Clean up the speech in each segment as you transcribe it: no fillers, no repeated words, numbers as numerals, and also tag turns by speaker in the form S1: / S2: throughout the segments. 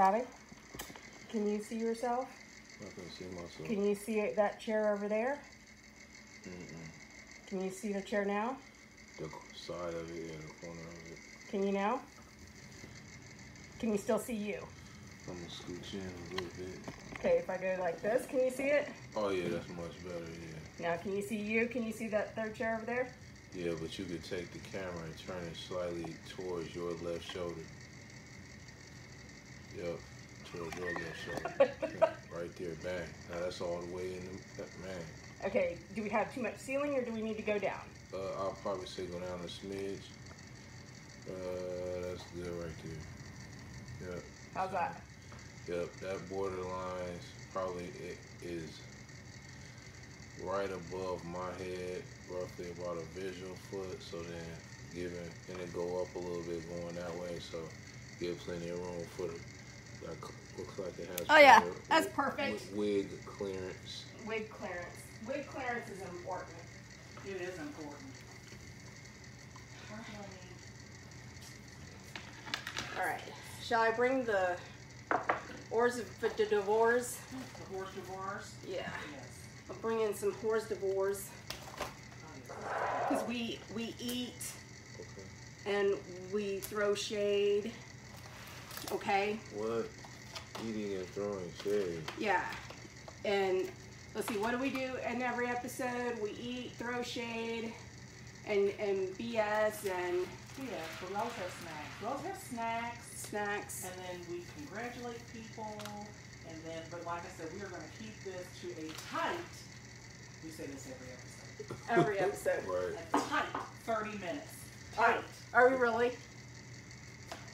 S1: Bobby, can you see yourself?
S2: I can see myself.
S1: Can you see that chair over there?
S2: Mm-mm.
S1: Can you see the chair now?
S2: The side of it and the corner of it.
S1: Can you now? Can you still see you?
S2: I'm gonna scooch in a little bit.
S1: Okay, if I go like this, can you see it?
S2: Oh yeah, that's much better, yeah.
S1: Now, can you see you? Can you see that third chair over there?
S2: Yeah, but you could take the camera and turn it slightly towards your left shoulder. Yep, towards your left shoulder. Yeah, right there, bang. Now that's all the way in the, man.
S1: Okay, do we have too much ceiling or do we need to go down?
S2: I'll probably say go down a smidge. That's good right there. Yep.
S1: How's that?
S2: Yep, that borderline probably is right above my head, roughly about a visual foot. So then and it go up a little bit going that way. So give plenty of room for the, like, looks like it has.
S1: Oh yeah, that's perfect.
S2: Wig clearance.
S1: Wig clearance. Wig clearance is important.
S3: It is important.
S1: All right. Shall I bring the hors d'oeuvres?
S3: The hors d'oeuvres?
S1: Yeah.
S3: Yes.
S1: I'll bring in some hors d'oeuvres because we eat and we throw shade. Okay.
S2: What? Eating and throwing shade.
S1: Yeah. And let's see, what do we do in every episode? We eat, throw shade, and BS and
S3: Yeah, but we always have snacks. We always have
S1: snacks.
S3: and then we congratulate people, and then, but like I said, we are going to keep this to a tight, we say this every episode,
S1: Every episode.
S2: Right.
S3: a tight 30 minutes. Tight.
S1: Are we really?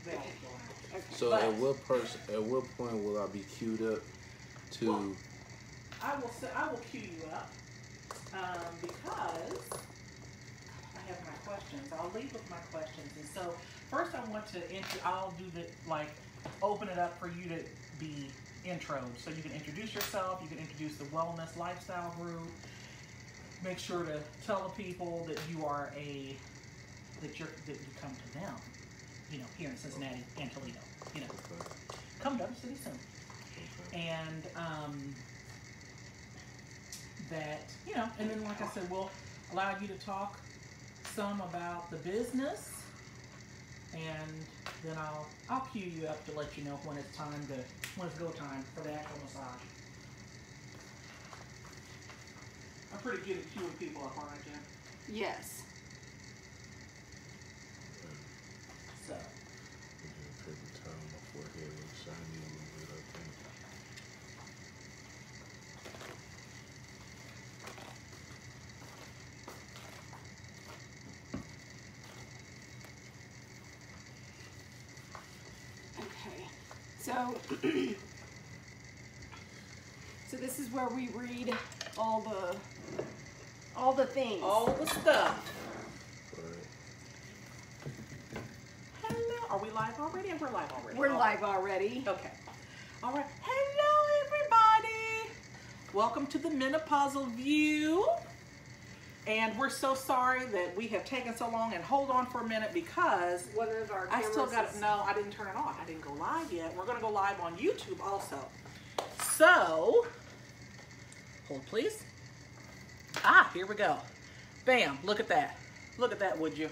S3: Okay.
S1: Okay.
S2: So
S3: But-
S2: at what point will I be queued up to?
S3: Well, I will cue you up, because I have my questions. I'll lead with my questions. And so first I want to I'll do the, like, open it up for you to be introed. So you can introduce yourself, you can introduce the Wellness Lifestyle Group. Make sure to tell the people that you are that you come to them, here in Cincinnati and Toledo,
S2: Okay.
S3: come to the city soon.
S2: Okay.
S3: And that, and then like I said, we'll allow you to talk some about the business, and then I'll cue you up to let you know when it's go time for the actual massage. I'm pretty good at queuing people up, aren't I, Jen?
S1: Yes.
S3: So,
S2: Paper towel on my forehead and shiny a little bit, I think.
S1: Okay. So, so this is where we read all the things.
S3: all the stuff.
S2: Right.
S3: Hello. Are we live already? We're live already.
S1: We're live already.
S3: Okay. All right. Hello, everybody. Welcome to the Menopausal View. And we're so sorry that we have taken so long. And hold on for a minute, because
S1: One of our
S3: I still
S1: cameras
S3: got it.
S1: is-
S3: No, I didn't turn it on. I didn't go live yet. We're going to go live on YouTube also. So, hold please. Here we go. Bam. Look at that. Look at that, would you?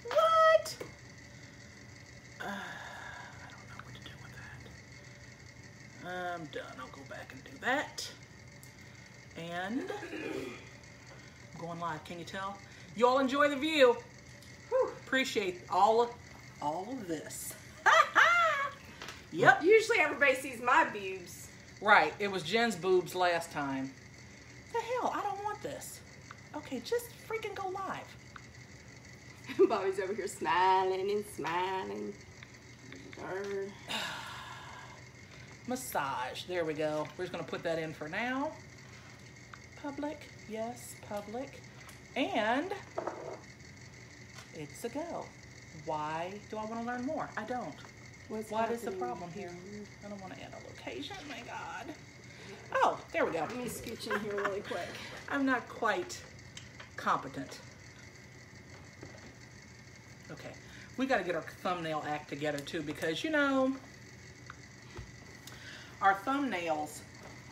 S3: What? I don't know what to do with that. I'm done. I'll go back and do that. And going live. Can you tell? You all enjoy the view. Whew. Appreciate all of this. Yep.
S1: Usually everybody sees my boobs.
S3: Right. It was Jen's boobs last time. The hell? I don't want this. Okay, just freaking go live.
S1: Bobby's over here smiling and smiling. Arr.
S3: Massage. There we go. We're just going to put that in for now. Public. Yes, public. And it's a go. Why do I want to learn more? I don't. What is the problem here? I don't want to add a location. My God. Oh, there we go.
S1: Let me scooch in here really quick.
S3: I'm not quite competent. Okay. We got to get our thumbnail act together too, because, our thumbnails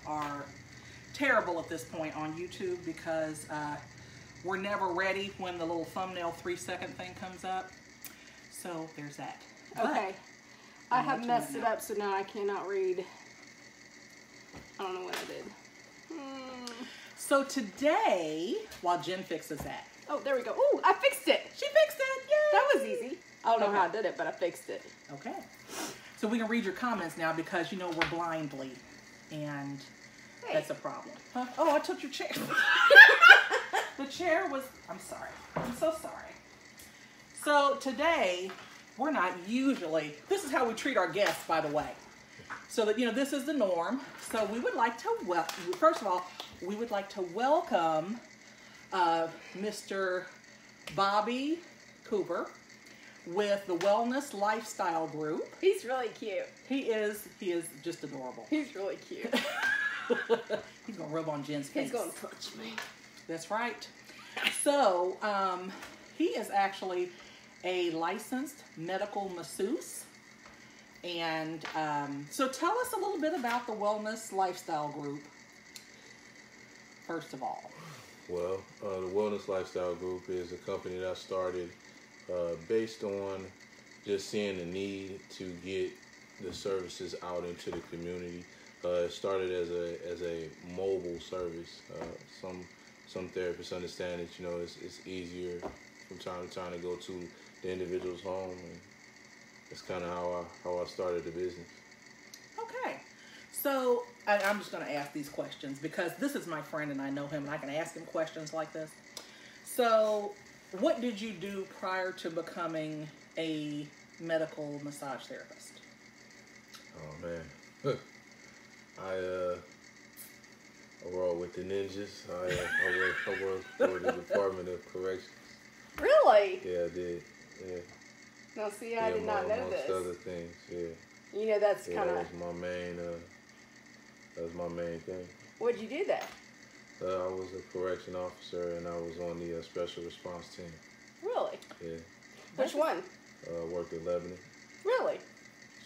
S3: are terrible at this point on YouTube because we're never ready when the little thumbnail 3-second thing comes up. So there's that.
S1: Okay.
S3: But
S1: I have messed it up, so now I cannot read. I don't know what I did.
S3: So today, while Jen fixes that.
S1: Oh, there we go. Ooh, I fixed it.
S3: She fixed it. Yay!
S1: That was easy. I don't know
S3: Okay.
S1: how I did it, but I fixed it.
S3: Okay. So we can read your comments now because you know we're blindly. And
S1: Hey.
S3: that's a problem. Huh? Oh, I took your chair. The chair was, I'm sorry. I'm so sorry. So today, we're not usually, this is how we treat our guests, by the way. So that, you know, this is the norm. So we would like to, first of all, we would like to welcome Mr. Bobby Cooper with the Wellness Lifestyle Group.
S1: He's really cute.
S3: He is just adorable.
S1: He's really cute.
S3: He's gonna rub on Jen's face.
S1: He's going to touch me.
S3: That's right. So, he is actually a licensed medical masseuse. And so tell us a little bit about the Wellness Lifestyle Group, first of all.
S2: Well, the Wellness Lifestyle Group is a company that I started based on just seeing the need to get the services out into the community. It started as a mobile service. Some therapists understand that, you know, it's easier from time to time to go to the individual's home, and that's kind of how I started the business.
S3: Okay. So I'm just going to ask these questions because this is my friend and I know him and I can ask him questions like this. So what did you do prior to becoming a medical massage therapist?
S2: Oh man, I roll with the ninjas. I work for the Department of Corrections.
S1: Really?
S2: Yeah, I did. Yeah.
S1: No, see, I did not know
S2: amongst
S1: this.
S2: other things. Yeah.
S1: You know, that's
S2: Yeah,
S1: kind of.
S2: that was my main. That was my main thing.
S1: What'd you do there?
S2: I was a correction officer, and I was on the special response team.
S1: Really?
S2: Yeah.
S1: Which one?
S2: Worked at Lebanon.
S1: Really?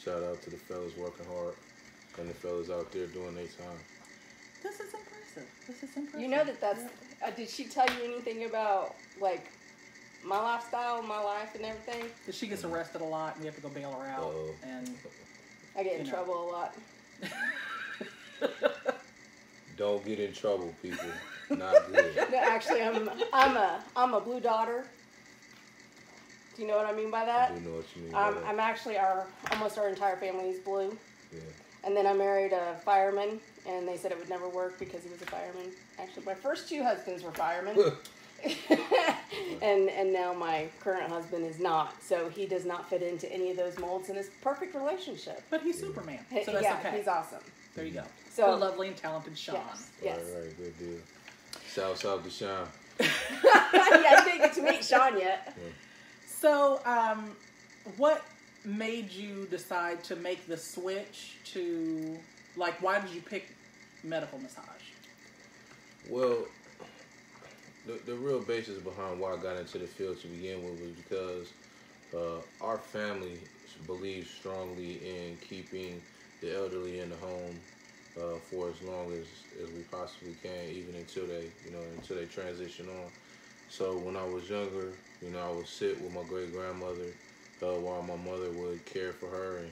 S2: Shout out to the fellas working hard, and the fellas out there doing their time.
S3: This is impressive. This is impressive.
S1: You know that's. Did she tell you anything about like my lifestyle, my life, and everything?
S3: That she gets arrested a lot and we have to go bail her out.
S2: Uh-oh.
S3: And
S1: I get in
S3: You know.
S1: trouble a lot.
S2: Don't get in trouble, people. Not good.
S1: No, actually, I'm a blue daughter. Do you know what I mean by
S2: I
S1: that?
S2: do know what you mean. by that.
S1: I'm actually almost our entire family is blue.
S2: Yeah.
S1: And then I married a fireman, and they said it would never work because he was a fireman. Actually, my first two husbands were firemen. and now my current husband is not, so he does not fit into any of those molds, and it's a perfect relationship.
S3: but he's Superman. So that's
S1: Yeah,
S3: okay.
S1: he's awesome.
S3: There you go.
S1: So-
S3: the lovely and talented Sean.
S1: Yes.
S2: Right, good deal. Shouts out to Sean.
S1: Yeah, I didn't get to meet Sean yet.
S3: So, what made you decide to make the switch to, like, why did you pick medical massage?
S2: Well, the real basis behind why I got into the field to begin with was because our family believes strongly in keeping the elderly in the home for as long as we possibly can, even until they transition on. So when I was younger, I would sit with my great grandmother while my mother would care for her,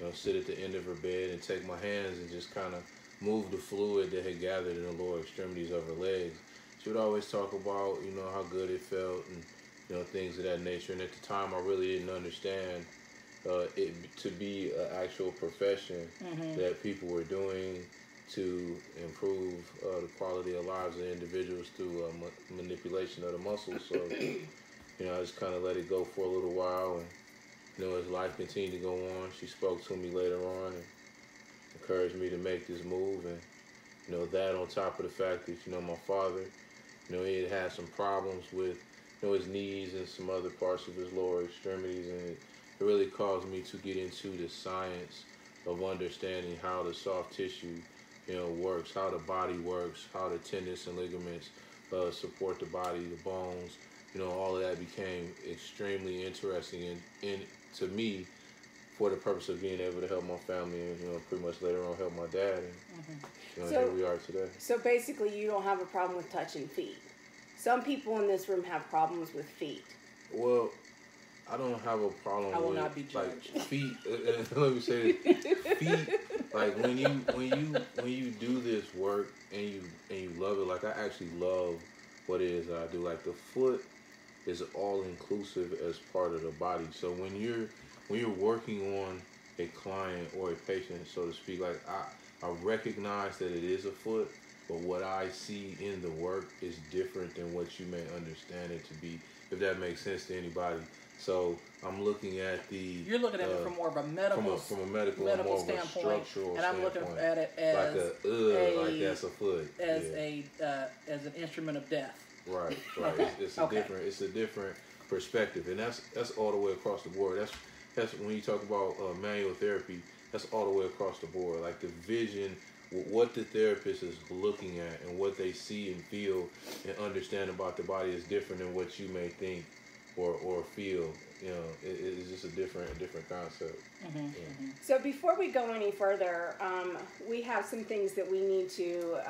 S2: and sit at the end of her bed and take my hands and just kind of move the fluid that had gathered in the lower extremities of her legs. She would always talk about, how good it felt and, things of that nature. And at the time, I really didn't understand it to be an actual profession that people were doing to improve the quality of lives of individuals through manipulation of the muscles. So, I just kind of let it go for a little while. And, as life continued to go on, she spoke to me later on and encouraged me to make this move. And, that on top of the fact that, my father, he had some problems with, his knees and some other parts of his lower extremities. And it really caused me to get into the science of understanding how the soft tissue, works, how the body works, how the tendons and ligaments support the body, the bones. All of that became extremely interesting and to me for the purpose of being able to help my family and, you know, pretty much later on help my dad. And, you know,
S1: So-
S2: here we are today.
S1: So basically, you don't have a problem with touching feet. Some people in this room have problems with feet.
S2: Well, I don't have a problem
S3: I will
S2: with
S3: not be
S2: like
S3: judged.
S2: feet. Let me say this. Feet. Like when you do this work and you love it. Like I actually love what it is that I do. Like the foot is all inclusive as part of the body. So when you're working on a client or a patient, so to speak, like I recognize that it is a foot, but what I see in the work is different than what you may understand it to be, if that makes sense to anybody. So I'm looking at the...
S3: You're looking at it from more of a medical,
S2: from a medical
S3: medical
S2: more of a
S3: standpoint,
S2: structural
S3: and I'm looking
S2: standpoint.
S3: at it as
S2: like that's a foot.
S3: as
S2: Yeah.
S3: as an instrument of death.
S2: Right.
S3: Okay.
S2: It's
S3: Okay.
S2: a different perspective, and that's all the way across the board. That's when you talk about manual therapy. That's all the way across the board. Like the vision, what the therapist is looking at, and what they see and feel and understand about the body is different than what you may think or feel. You know, it's just a different concept.
S3: Mm-hmm.
S2: Yeah.
S1: So before we go any further, we have some things that we need to.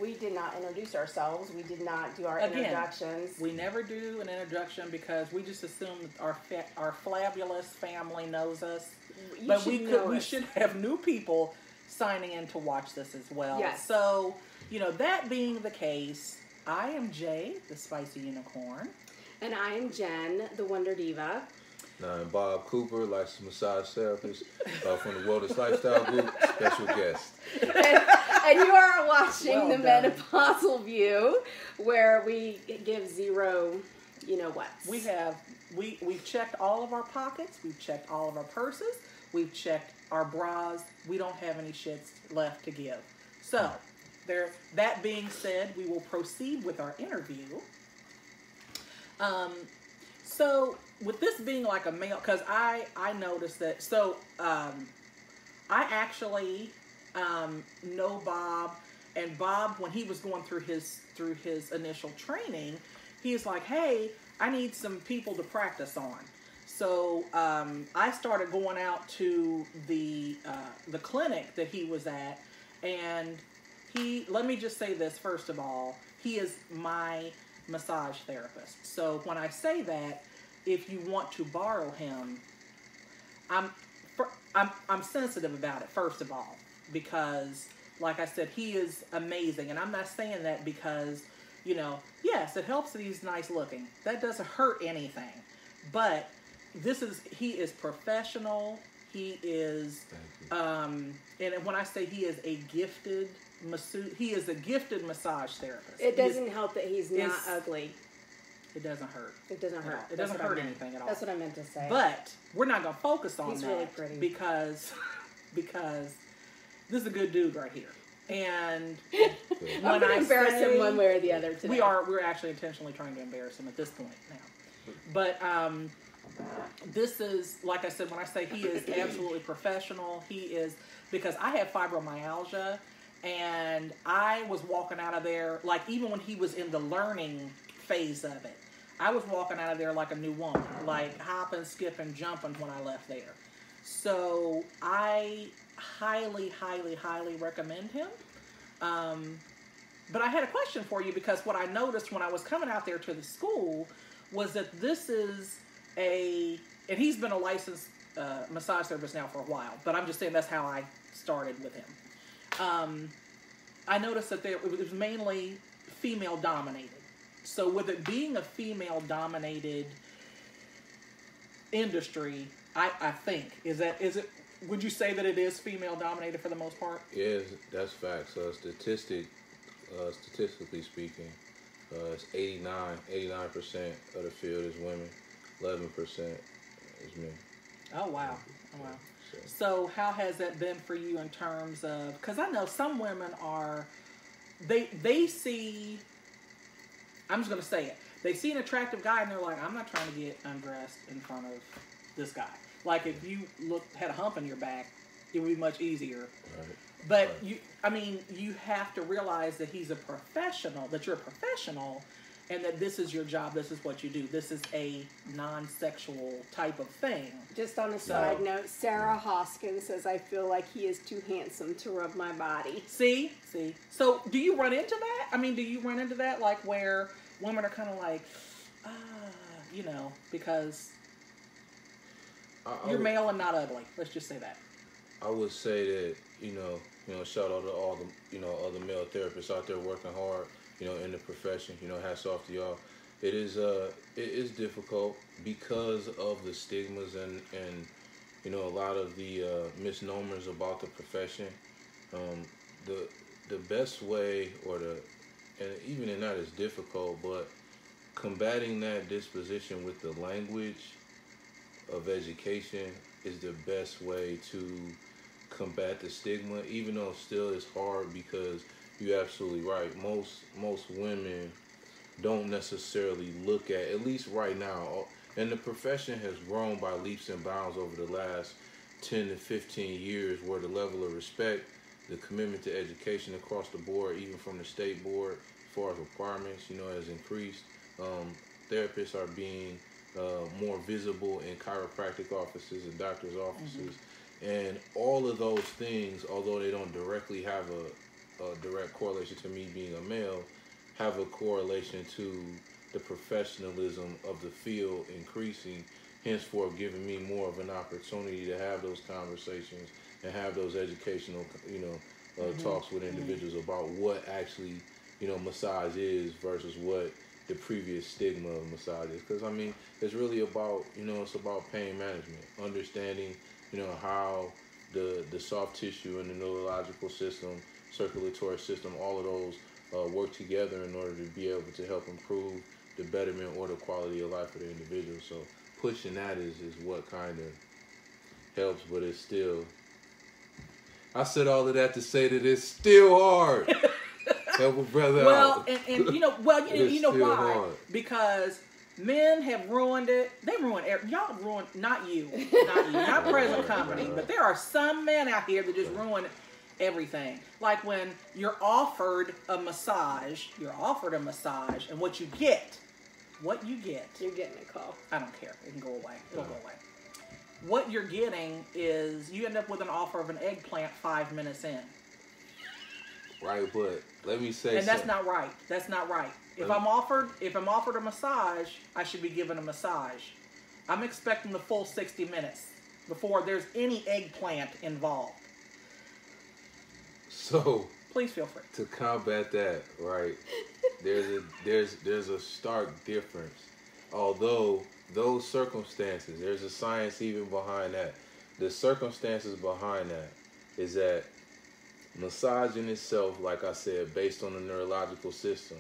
S1: We did not introduce ourselves. We did not do our introductions.
S3: We never do an introduction because we just assume that our flabulous family knows us.
S1: You
S3: But
S1: should
S3: we
S1: know us.
S3: should have new people signing in to watch this as well.
S1: Yes.
S3: So, you know, that being the case, I am Jay, the Spicy Unicorn.
S1: And I am Jen, the Wonder Diva.
S2: Now, and Bob Cooper, licensed massage therapist from the Wellness Lifestyle Group, special guest.
S1: And you are watching
S3: Well
S1: the
S3: done.
S1: Menopausal View, where we give zero, you know what?
S3: We've checked all of our pockets, we've checked all of our purses, we've checked our bras. We don't have any shits left to give. So, that being said, we will proceed with our interview. So with this being like a male, because I noticed that. So I actually know Bob, and Bob, when he was going through his initial training, he's like, "Hey, I need some people to practice on." So I started going out to the clinic that he was at, and let me just say this first of all, he is my massage therapist. So when I say that, if you want to borrow him, I'm sensitive about it, first of all, because like I said, he is amazing, and I'm not saying that because, you know, yes, it helps that he's nice looking. That doesn't hurt anything, but he is professional. He is, and when I say he is a gifted he is a gifted massage therapist.
S1: It doesn't help that he's not ugly.
S3: It doesn't hurt.
S1: It doesn't hurt.
S3: It
S1: That's
S3: doesn't
S1: what I
S3: hurt
S1: meant.
S3: anything at all.
S1: That's what I meant to say.
S3: But we're not going to focus on
S1: He's
S3: that
S1: really pretty.
S3: because this is a good dude right here. And
S1: I'm going to embarrass him one way or the other today.
S3: we're actually intentionally trying to embarrass him at this point now. But this is, like I said, when I say he is absolutely professional, he is, because I have fibromyalgia, and I was walking out of there, like even when he was in the learning phase of it, I was walking out of there like a new woman, like hopping, skipping, jumping when I left there. So I highly, highly, highly recommend him. But I had a question for you, because what I noticed when I was coming out there to the school was that this is and he's been a licensed massage therapist now for a while, but I'm just saying that's how I started with him. I noticed that it was mainly female dominated. So with it being a female dominated industry, I think, would you say that it is female dominated for the most part?
S2: Yeah, that's facts. Statistically speaking, it's 89% of the field is women, 11% is men.
S3: Oh, wow. Oh, wow. So how has that been for you in terms of, because I know some women are, they see, I'm just going to say it, they see an attractive guy and they're like, I'm not trying to get undressed in front of this guy. Like if you had a hump in your back, it would be much easier.
S2: Right.
S3: But
S2: right.
S3: you have to realize that he's a professional, that you're a professional, and that this is your job, this is what you do. This is a non-sexual type of thing.
S1: Just on a side note, Sarah Hoskins says, I feel like he is too handsome to rub my body.
S3: See? So do you run into that? I mean, do you run into that, like, where women are kind of like, because you're male and not ugly. Let's just say that.
S2: I would say that, shout out to all the, other male therapists out there working hard, in the profession. Hats off to y'all. It is difficult because of the stigmas and a lot of the misnomers about the profession. The best way, and even in that is difficult, but combating that disposition with the language of education is the best way to combat the stigma, even though still it's hard, because you're absolutely right. Most women don't necessarily look at least right now, and the profession has grown by leaps and bounds over the last 10 to 15 years, where the level of respect, the commitment to education across the board, even from the state board, as far as requirements, has increased. Therapists are being more visible in chiropractic offices and doctors' offices. And all of those things, although they don't directly have a direct correlation to me being a male, have a correlation to the professionalism of the field increasing, henceforth giving me more of an opportunity to have those conversations and have those educational, talks with individuals about what actually, massage is versus what the previous stigma of massage is. Because, it's really about, it's about pain management, understanding, how the soft tissue and the neurological system, circulatory system, all of those work together in order to be able to help improve the betterment or the quality of life of the individual. So pushing that is what kind of helps, but it's still, I said all of that to say that it's still hard. Help a brother out.
S3: And you know why?
S2: Hard.
S3: Because men have ruined it. They ruined y'all ruined not you, not present company, but there are some men out here that just ruin everything. Like when you're offered a massage, and what you get.
S1: You're getting a call.
S3: I don't care. It can go away. It'll go away. What you're getting is you end up with an offer of an eggplant 5 minutes in.
S2: Right, but let me say
S3: and that's not right. That's not right. If I'm offered a massage, I should be given a massage. I'm expecting the full 60 minutes before there's any eggplant involved.
S2: So
S3: please feel free
S2: to combat that. Right, there's a stark difference. Although those circumstances, there's a science even behind that. The circumstances behind that is that massage in itself, like I said, based on the neurological system,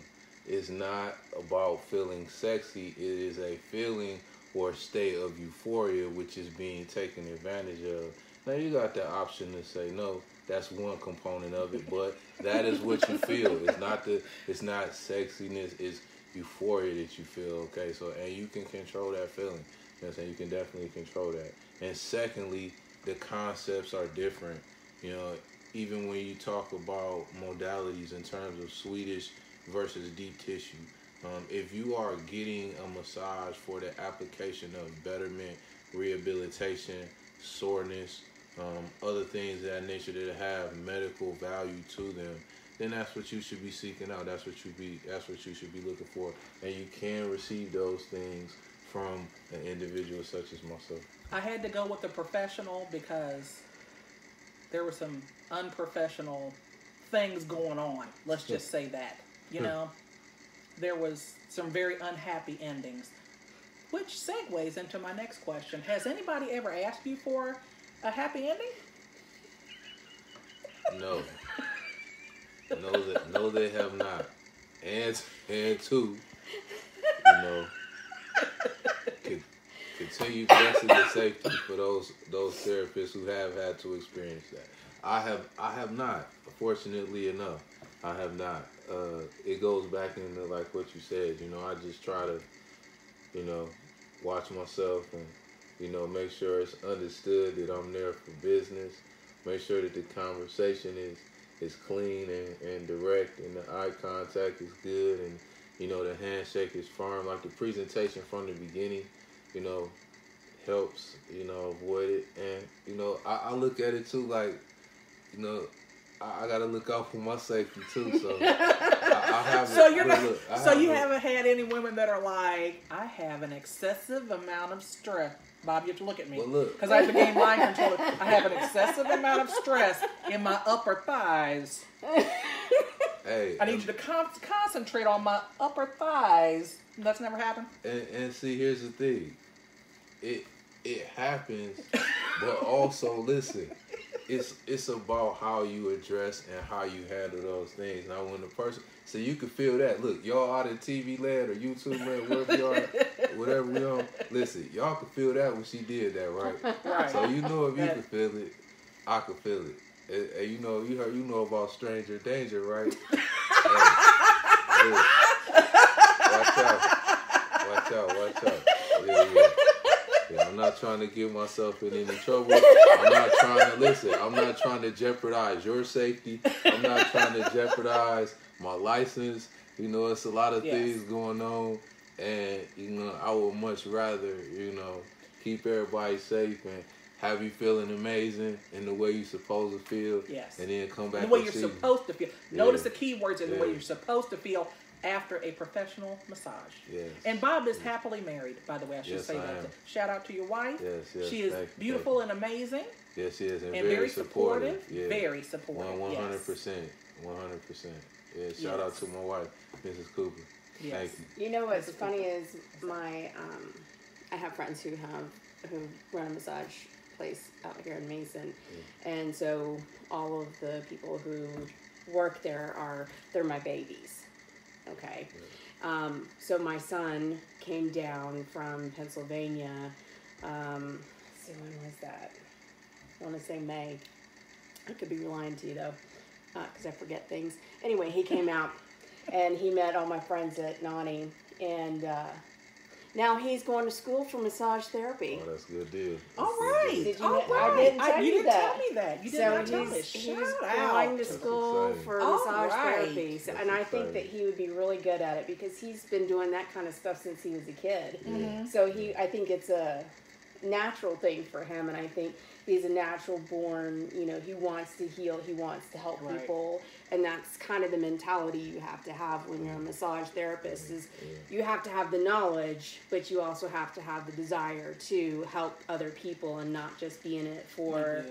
S2: is not about feeling sexy. It is a feeling or state of euphoria, which is being taken advantage of. Now, you got the option to say, no, that's one component of it, but that is what you feel. It's not sexiness, it's euphoria that you feel, okay? So, and you can control that feeling. You know what I'm saying? You can definitely control that. And secondly, the concepts are different. Even when you talk about modalities in terms of Swedish versus deep tissue, if you are getting a massage for the application of betterment, rehabilitation, soreness, other things of that nature that have medical value to them, then that's what you should be seeking out. That's what you should be looking for, and you can receive those things from an individual such as myself.
S3: I had to go with the professional because there were some unprofessional things going on. Let's just say that. There was some very unhappy endings. Which segues into my next question. Has anybody ever asked you for a happy ending?
S2: No. No, they have not. And two, continue blessing and safety for those therapists who have had to experience that. I have not. Fortunately enough, I have not. It goes back into like what you said. I just try to, watch myself and, make sure it's understood that I'm there for business. Make sure that the conversation is clean and direct, and the eye contact is good, You know, the handshake is firm. Like the presentation from the beginning, you know, helps, you know, avoid it. And, you know, I look at it too like, you know, I got to look out for my safety too. So I haven't.
S3: So you're not,
S2: look,
S3: you haven't had any women that are like, I have an excessive amount of stress. Bob, you have to look at me.
S2: Well, look.
S3: Because I became mind controller. I have an excessive amount of stress in my upper thighs.
S2: Hey,
S3: I need you to concentrate on my upper thighs. That's never happened.
S2: And see, here's the thing. It happens, but also listen. It's about how you address and how you handle those things. Now, when the person, so you can feel that. Look, y'all out in TV land or YouTube land, wherever you are, whatever we on. Listen, y'all can feel that when she did that, right?
S3: Right.
S2: So you know if you can feel it, I can feel it. And you know about stranger danger, right? Hey, look, watch out. Yeah. I'm not trying to get myself in any trouble. I'm not trying to jeopardize your safety. I'm not trying to jeopardize my license. You know, it's a lot of things going on. And, you know, I would much rather, you know, keep everybody safe and have you feeling amazing in the way you're supposed to feel.
S3: Yes.
S2: And then come back
S3: the way
S2: and
S3: you're
S2: see
S3: supposed to feel. Notice the key words in the way you're supposed to feel after a professional massage.
S2: Yes.
S3: And Bob is happily married, by the way. I should say that.
S2: am.
S3: Shout out to your wife.
S2: Yes.
S3: She is beautiful and amazing.
S2: Yes, she is. And
S3: very supportive.
S2: Yeah.
S3: Very supportive.
S2: 100%. 100%. Yeah, shout out to my wife, Mrs. Cooper.
S3: Yes.
S2: Thank you.
S1: You know what's funny is I have friends who run a massage place out here in Mason, and so all of the people who work there they're my babies. Okay, so my son came down from Pennsylvania. Let's see, when was that? I want to say May. I could be lying to you though, because I forget things. Anyway, he came out and he met all my friends at Nani, and now he's going to school for massage therapy.
S2: Oh, that's a good deal.
S3: All right.
S1: Did you
S3: All
S1: know?
S3: right.
S1: I didn't tell
S3: you
S1: you
S3: didn't
S1: that.
S3: tell me that. You did
S1: So
S3: not tell me.
S1: he's
S3: Shout out.
S1: going to school
S2: exciting.
S1: for
S3: All
S1: massage
S3: right.
S1: therapy, so, and I think that he would be really good at it because he's been doing that kind of stuff since he was a kid.
S3: Mm-hmm.
S1: So I think it's a natural thing for him, and I think he's a natural born, you know, he wants to heal, he wants to help
S3: Right.
S1: people, and that's kind of the mentality you have to have when you're a massage therapist is you have to have the knowledge, but you also have to have the desire to help other people and not just be in it for,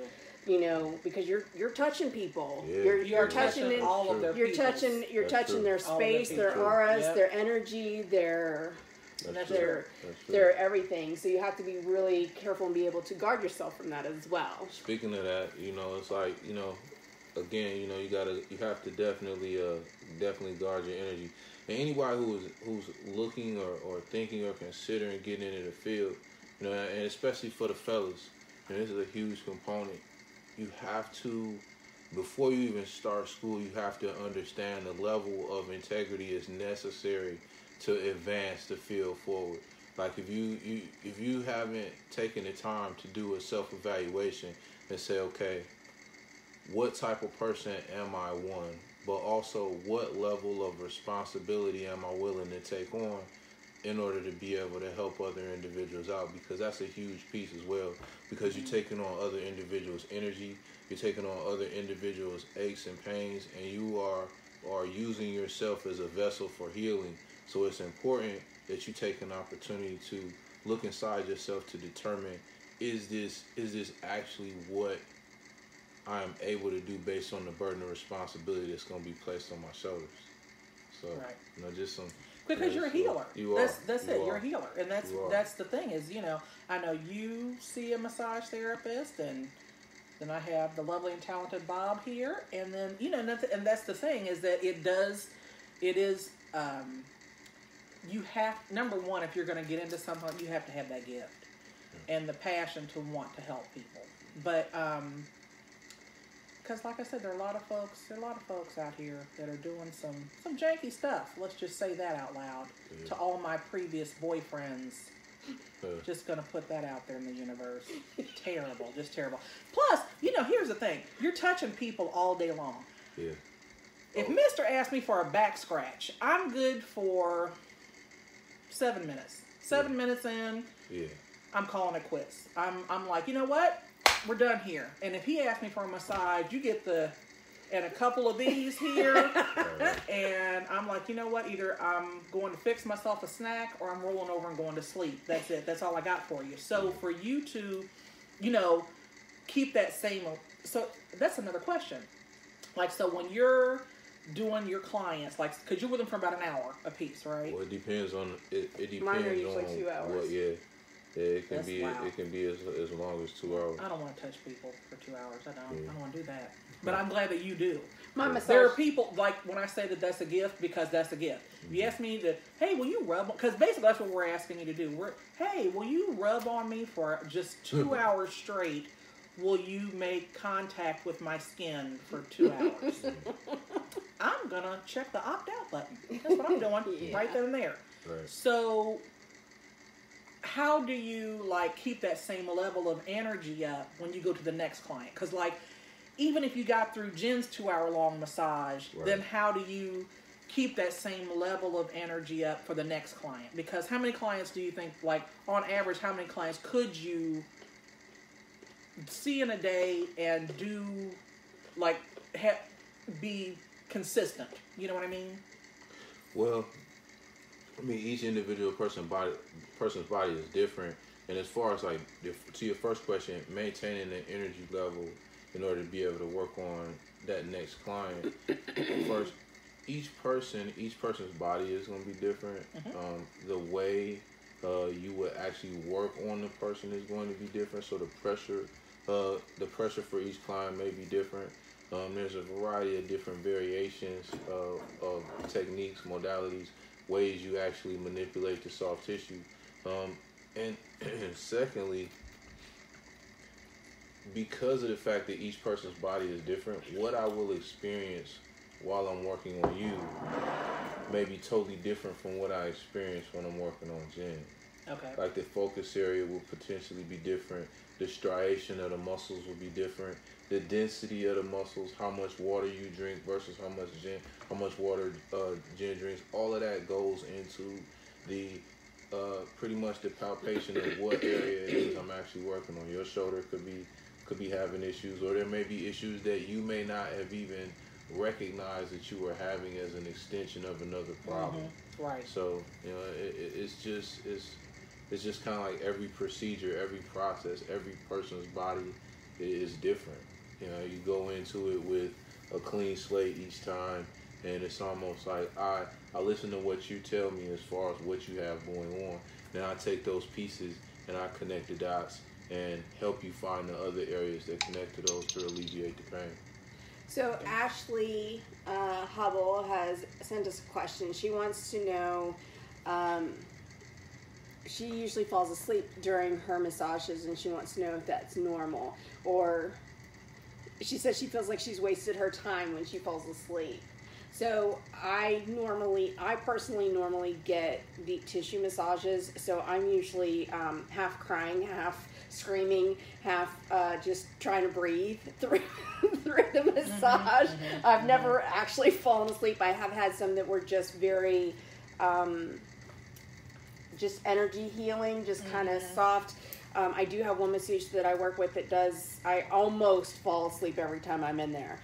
S1: you know, because you're touching people.
S2: Yeah.
S3: You're
S1: touching
S3: touching
S1: it.
S3: all of their
S1: You're
S3: peoples.
S1: touching
S2: That's true.
S1: their
S3: All of their
S1: space, their
S3: people.
S1: auras,
S3: Yep.
S1: their energy, their
S3: That's
S1: their
S2: That's true.
S1: their everything. So you have to be really careful and be able to guard yourself from that as well.
S2: Speaking of that, you know, it's like, you know, again, you know, you have to definitely guard your energy. And anybody who's looking or thinking or considering getting into the field, you know, and especially for the fellas, and this is a huge component. You have to, before you even start school, you have to understand the level of integrity is necessary to advance the field forward. Like if you haven't taken the time to do a self-evaluation and say, okay, what type of person am I, one, but also what level of responsibility am I willing to take on in order to be able to help other individuals out, because that's a huge piece as well, because you're taking on other individuals' energy, you're taking on other individuals' aches and pains, and you are using yourself as a vessel for healing. So it's important that you take an opportunity to look inside yourself to determine, is this actually what I'm able to do based on the burden of responsibility that's going to be placed on my shoulders. So,
S3: Right.
S2: you know, just some...
S3: Because you're a healer.
S2: You
S3: That's it. You're a healer, and that's the thing is, you know, I know you see a massage therapist, and then I have the lovely and talented Bob here, and then you know, and that's the thing is that it is. You have, number one, if you're going to get into something, you have to have that gift and the passion to want to help people. But because, like I said, there are a lot of folks out here that are doing some janky stuff. Let's just say that out loud to all my previous boyfriends. Just gonna put that out there in the universe. Terrible, just terrible. Plus, you know, here's the thing: you're touching people all day long.
S2: Yeah.
S3: If Mr. asked me for a back scratch, I'm good for 7 minutes. 7 minutes in, I'm calling it quits. I'm like, you know what? We're done here. And if he asks me for a massage, you get and a couple of these here. And I'm like, you know what? Either I'm going to fix myself a snack or I'm rolling over and going to sleep. That's it. That's all I got for you. So for you to, keep that same. So that's another question. Like, so when you're doing your clients, like, because you're with them for about an hour a piece, right?
S2: Well, it depends on it. Depends.
S1: Mine are usually 2 hours.
S2: It can be as long as 2 hours.
S3: I don't want to touch people for 2 hours. I don't want to do that. But I'm glad that you do.
S1: There
S3: are people, like, when I say that that's a gift, because that's a gift. If you ask me hey, will you rub on, because basically that's what we're asking you to do. Hey, will you rub on me for just 2 hours straight? Will you make contact with my skin for 2 hours? I'm going to check the opt-out button. That's what I'm doing right then and there.
S2: Right.
S3: So how do you, like, keep that same level of energy up when you go to the next client? Because, like, even if you got through Jen's 2-hour-long massage, then how do you keep that same level of energy up for the next client? Because how many clients do you think, like, on average, how many clients could you see in a day and do, like, be consistent? You know what I mean?
S2: Well, I mean, each individual person's body is different. And as far as, like, to your first question, maintaining the energy level in order to be able to work on that next client, first, each person's body is going to be different. The way you would actually work on the person is going to be different. So the pressure for each client may be different. There's a variety of different variations of techniques, modalities, ways you actually manipulate the soft tissue. And secondly, because of the fact that each person's body is different, what I will experience while I'm working on you may be totally different from what I experience when I'm working on Jen.
S3: Okay.
S2: Like, the focus area will potentially be different. The striation of the muscles will be different. The density of the muscles, how much water you drink versus how much water Jen drinks. All of that goes into the pretty much the palpation of what area it is I'm actually working on. Your shoulder could be having issues, or there may be issues that you may not have even recognized that you were having as an extension of another problem.
S3: Right.
S2: So, it's just kind of like every procedure, every process, every person's body is different. You go into it with a clean slate each time, and it's almost like I listen to what you tell me as far as what you have going on. Then I take those pieces and I connect the dots and help you find the other areas that connect to those to alleviate the pain.
S1: So Ashley Hubble has sent us a question. She wants to know, she usually falls asleep during her massages, and she wants to know if that's normal. Or she says she feels like she's wasted her time when she falls asleep. So I personally normally get deep tissue massages. So I'm usually half crying, half screaming, half just trying to breathe through the massage. I've never actually fallen asleep. I have had some that were just very, just energy healing, just kind of soft. I do have one masseuse that I work with that I almost fall asleep every time I'm in there.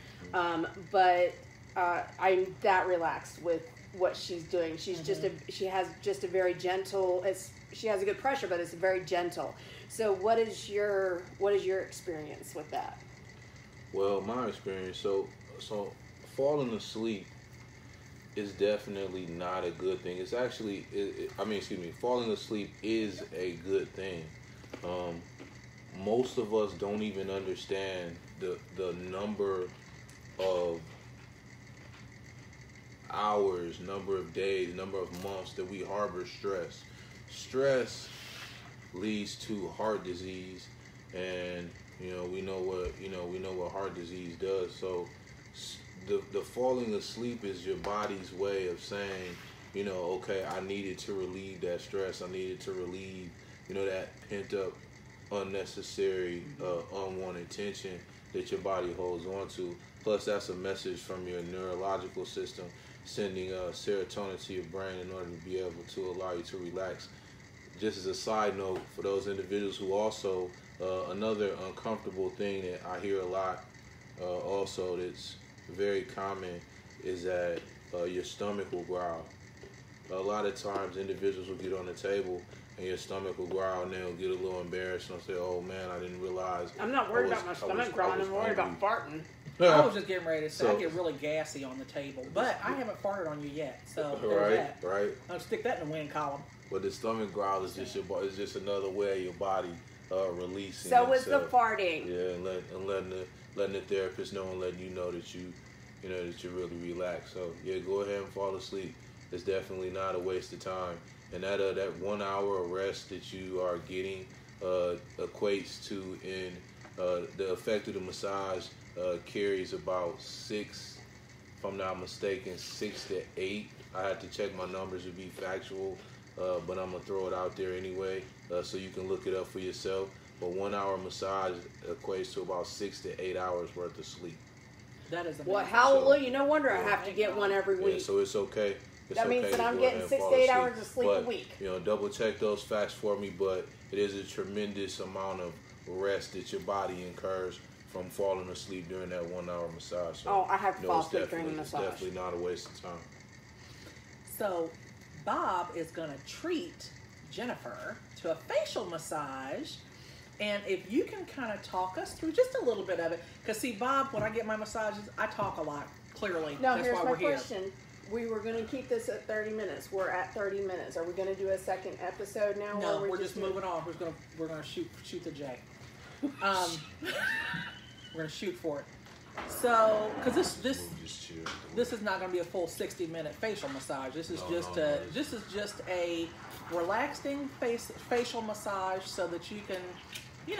S1: But I'm that relaxed with what she's doing. She's she has just a very gentle, she has a good pressure, but it's very gentle. So what is your experience with that?
S2: Well, my experience, so falling asleep is definitely not a good thing. It's actually, falling asleep is a good thing. Most of us don't even understand the number of hours, number of days, number of months that we harbor stress. Stress leads to heart disease, and we know what heart disease does. So the falling asleep is your body's way of saying, okay, I needed to relieve that stress. I needed to relieve, that pent up, unnecessary, unwanted tension. that your body holds on to. Plus, that's a message from your neurological system sending serotonin to your brain in order to be able to allow you to relax. Just as a side note, for those individuals who also, another uncomfortable thing that I hear a lot also that's very common is that your stomach will growl. A lot of times individuals will get on the table and your stomach will growl and they'll get a little embarrassed and they'll say, oh man, I didn't realize.
S1: I'm not worried about my stomach growling, I'm worried about farting.
S3: I was just getting ready to say, I get really gassy on the table, but I haven't farted on you yet, so there's that.
S2: Right.
S3: I'll stick that in the win column.
S2: But the stomach growl is just it's just another way of your body releasing.
S1: So is the farting.
S2: Yeah, and letting the therapist know and letting you know that that you're really relaxed. So yeah, go ahead and fall asleep. It's definitely not a waste of time. And that 1 hour of rest that you are getting equates to in the effect of the massage carries about 6, if I'm not mistaken, 6 to 8. I had to check my numbers to be factual, but I'm gonna throw it out there anyway, so you can look it up for yourself. But 1 hour massage equates to about 6 to 8 hours worth of sleep.
S3: That is amazing.
S1: Well, hallelujah! No wonder I have to get one every week.
S2: Yeah, so it's okay.
S1: That means that I'm getting 6 to 8 hours of sleep a week.
S2: Double check those facts for me, but it is a tremendous amount of rest that your body incurs from falling asleep during that 1 hour massage. So,
S1: I have to fall asleep during the massage.
S2: It's definitely not a waste of time.
S3: So Bob is going to treat Jennifer to a facial massage. And if you can kind of talk us through just a little bit of it. Because see, Bob, when I get my massages, I talk a lot, clearly.
S1: Now,
S3: That's
S1: here's
S3: why
S1: my
S3: we're
S1: question. We were going to keep this at 30 minutes. We're at 30 minutes. Are we going to do a second episode now?
S3: No, we're just moving on. We're going to shoot the J. We're going to shoot for it. So, because this is not going to be a full 60-minute facial massage. This is just a relaxing facial massage so that you can,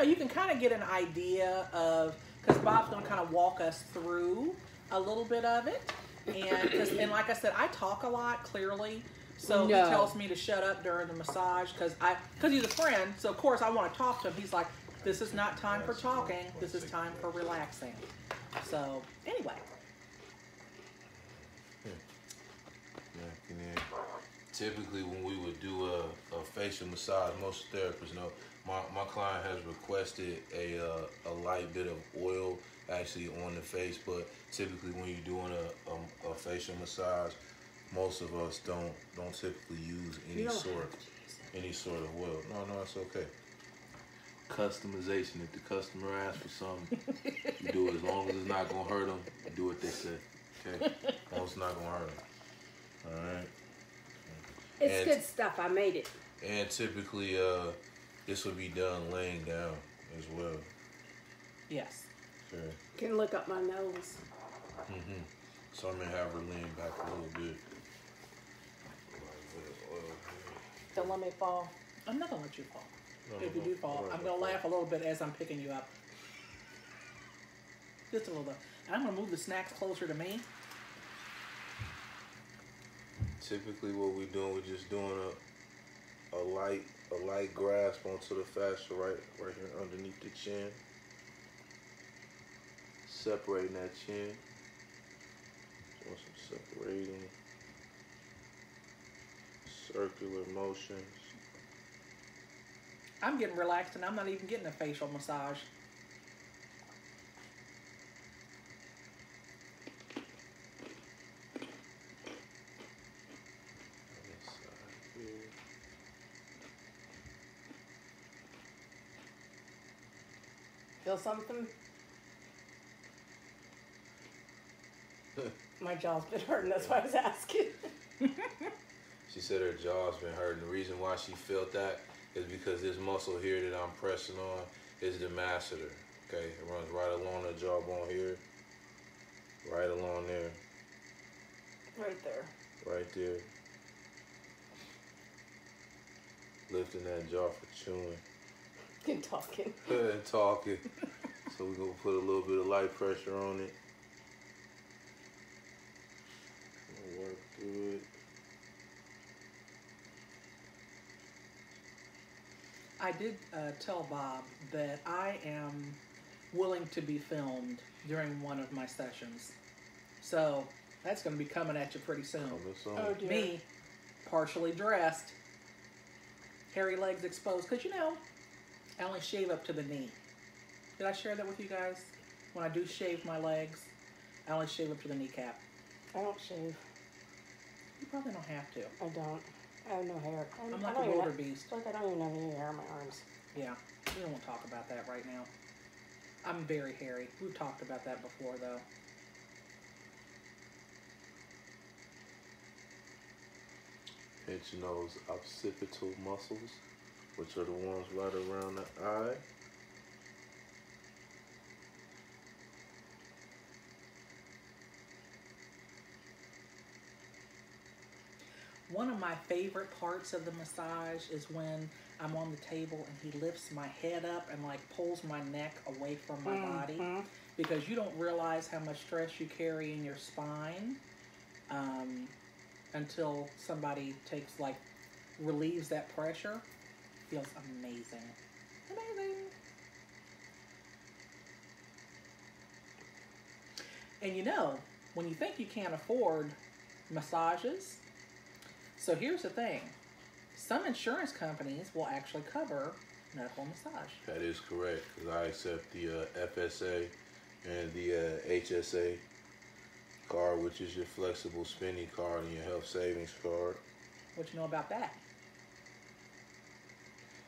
S3: you can kind of get an idea of, because Bob's going to kind of walk us through a little bit of it. And like I said, I talk a lot, clearly. So he tells me to shut up during the massage because he's a friend. So of course I want to talk to him. He's like, this is not time for talking. This is time for relaxing. So anyway.
S2: Typically when we would do a facial massage, most therapists know, my client has requested a light bit of oil actually on the face, but typically when you're doing a facial massage, most of us don't typically use any sort of oil. No, it's okay. Customization. If the customer asks for something, you do it. As long as it's not gonna hurt them, you do what they say. Okay, as long as it's not gonna hurt them. All right.
S1: It's good stuff. I made it.
S2: And typically, this would be done laying down as well.
S3: Yes.
S2: Okay.
S1: Can look up my nose.
S2: So I'm gonna have her lean back a little bit.
S3: Don't let me fall. I'm not gonna let you fall. If you do fall, I'm gonna laugh a little bit as I'm picking you up. Just a little bit. And I'm gonna move the snacks closer to me.
S2: Typically, what we're doing, we're just doing a light grasp onto the fascia right here underneath the chin. Separating that chin. Doing some separating. Circular motions.
S3: I'm getting relaxed and I'm not even getting a facial massage.
S1: Feel something? My jaw's been hurting, that's why I was asking.
S2: She said her jaw's been hurting. The reason why she felt that is because this muscle here that I'm pressing on is the masseter. Okay, it runs right along the jawbone here, right along there.
S1: Right there.
S2: Right there. Lifting that jaw for chewing.
S1: And talking.
S2: And talking. So we're going to put a little bit of light pressure on it. Work through it.
S3: I did tell Bob that I am willing to be filmed during one of my sessions. So that's going to be coming at you pretty soon.
S1: Oh, dear.
S3: Me, partially dressed, hairy legs exposed. Because, I only shave up to the knee. Did I share that with you guys? When I do shave my legs, I only shave up to the kneecap.
S1: I don't shave.
S3: You probably don't have to.
S1: I don't. I have no hair.
S3: I'm
S1: I
S3: like
S1: don't
S3: a
S1: even
S3: wildebeest.
S1: It's like I don't even have any hair on my arms.
S3: Yeah, we don't want to talk about that right now. I'm very hairy. We've talked about that before, though.
S2: Pinch nose occipital muscles, which are the ones right around the eye.
S3: One of my favorite parts of the massage is when I'm on the table and he lifts my head up and like pulls my neck away from my body, because you don't realize how much stress you carry in your spine until somebody relieves that pressure. Feels amazing. Amazing. And when you think you can't afford massages, so here's the thing. Some insurance companies will actually cover medical massage.
S2: That is correct, because I accept the FSA and the HSA card, which is your flexible spending card and your health savings card.
S3: What you know about that?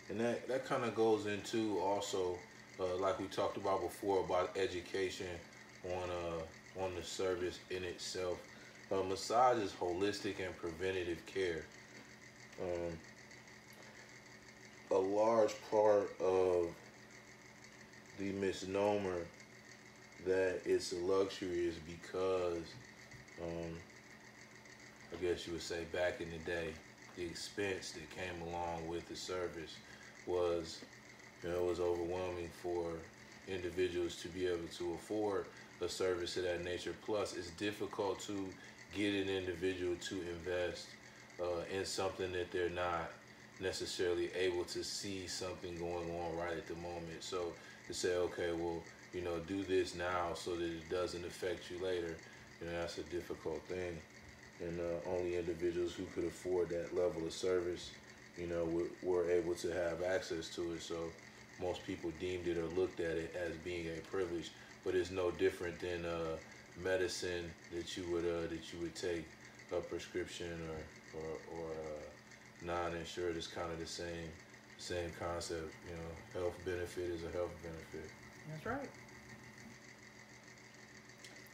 S2: And that kind of goes into also, like we talked about before, about education on the service in itself. Massage is holistic and preventative care. A large part of the misnomer that it's a luxury is because, I guess you would say back in the day, the expense that came along with the service was, it was overwhelming for individuals to be able to afford a service of that nature. Plus, it's difficult to get an individual to invest in something that they're not necessarily able to see something going on right at the moment. So to say, okay, well, do this now so that it doesn't affect you later, that's a difficult thing. And only individuals who could afford that level of service, were able to have access to it. So most people deemed it or looked at it as being a privilege, but it's no different than medicine that you would take, a prescription or non-insured. Is kind of the same concept. Health benefit is a health benefit.
S3: That's right.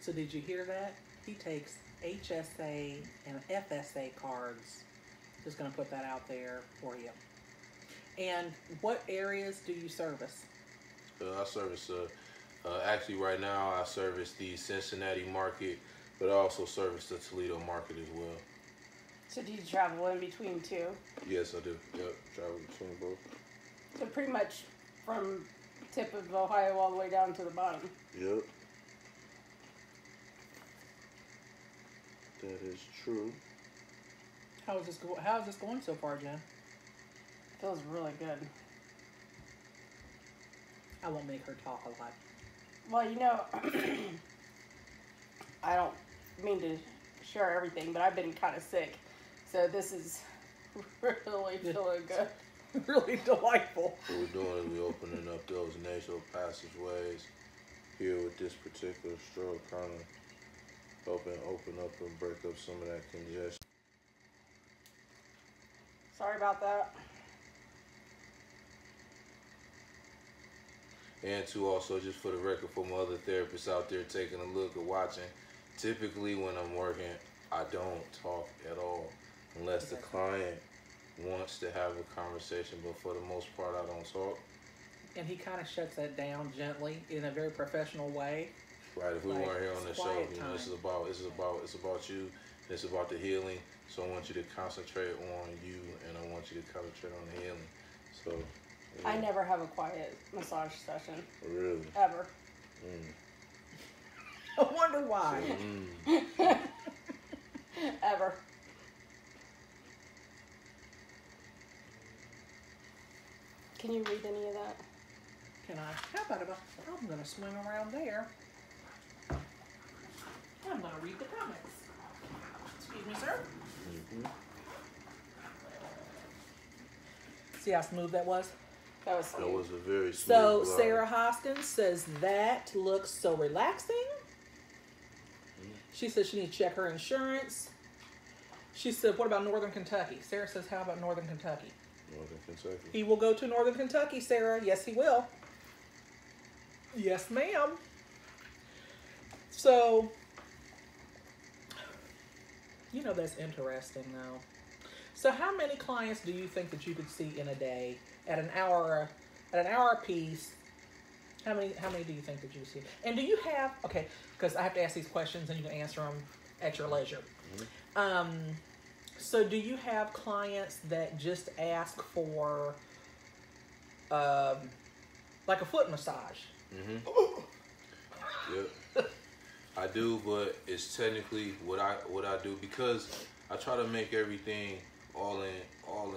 S3: So did you hear that? He takes HSA and FSA cards. Just going to put that out there for you. And what areas do you service?
S2: I service, actually right now I service the Cincinnati market, but I also service the Toledo market as well.
S1: So do you travel in between two?
S2: Yes, I do. Yep, travel between both.
S1: So pretty much from tip of Ohio all the way down to the bottom.
S2: Yep. That is true.
S3: How is this going so far, Jen?
S1: Feels really good.
S3: I won't make her talk a lot.
S1: Well, I don't mean to share everything, but I've been kind of sick. So this is really feeling good.
S3: Really delightful.
S2: What we're doing is we're opening up those nasal passageways here with this particular stroke, kind of helping open up and break up some of that congestion.
S1: Sorry about that.
S2: And to also, just for the record, for my other therapists out there taking a look or watching, typically when I'm working, I don't talk at all unless the client wants to have a conversation, but for the most part, I don't talk.
S3: And he kind of shuts that down gently in a very professional way.
S2: Right, if we weren't here on the show,
S3: it's
S2: this is about you, it's about the healing. So I want you to concentrate on you, and I want you to concentrate on the healing. So yeah.
S1: I never have a quiet massage session.
S2: Really?
S1: Ever.
S3: I wonder why.
S1: Ever. Can you read any of that?
S3: how about I'm going to swing around there. I'm going to read the comments. Excuse me, sir.
S2: Mm-hmm.
S3: See how smooth that was?
S1: That was
S2: That was a very smooth
S3: So
S2: glide.
S3: Sarah Hoskins says that looks so relaxing. She says she needs to check her insurance. She said, what about Northern Kentucky? Sarah says, how about Northern Kentucky?
S2: Northern Kentucky.
S3: He will go to Northern Kentucky, Sarah. Yes, he will. Yes, ma'am. So, you know, that's interesting, though. So how many clients do you think that you could see in a day at an hour apiece? How many do you think that you see? And do you have, okay, because I have to ask these questions and you can answer them at your leisure.
S2: Mm-hmm.
S3: So do you have clients that just ask for like a foot massage?
S2: Mm-hmm. Yep. I do, but it's technically what I do, because I try to make everything all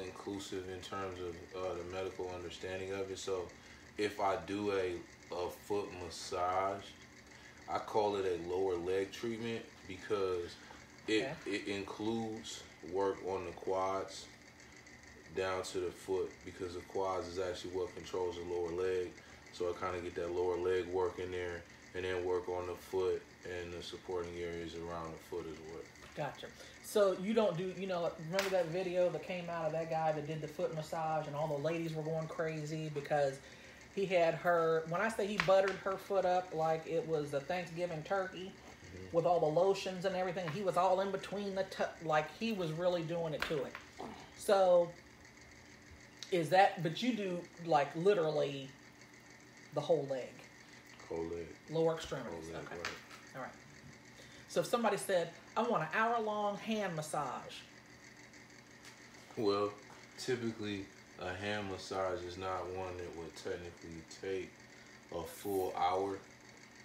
S2: inclusive in terms of the medical understanding of it. So if I do a foot massage, I call it a lower leg treatment, because it includes work on the quads down to the foot, because the quads is actually what controls the lower leg. So I kind of get that lower leg work in there, and then work on the foot and the supporting areas around the foot as well.
S3: Gotcha. So you don't do, remember that video that came out of that guy that did the foot massage and all the ladies were going crazy because he had her, when I say he buttered her foot up like it was a Thanksgiving turkey with all the lotions and everything, he was all in between like he was really doing it to it. So is that, but you do like literally the whole leg.
S2: Whole leg.
S3: Lower extremities.
S2: Whole leg,
S3: Okay.
S2: right.
S3: All right. So if somebody said, I want an hour-long hand massage.
S2: Well, typically a hand massage is not one that would technically take a full hour.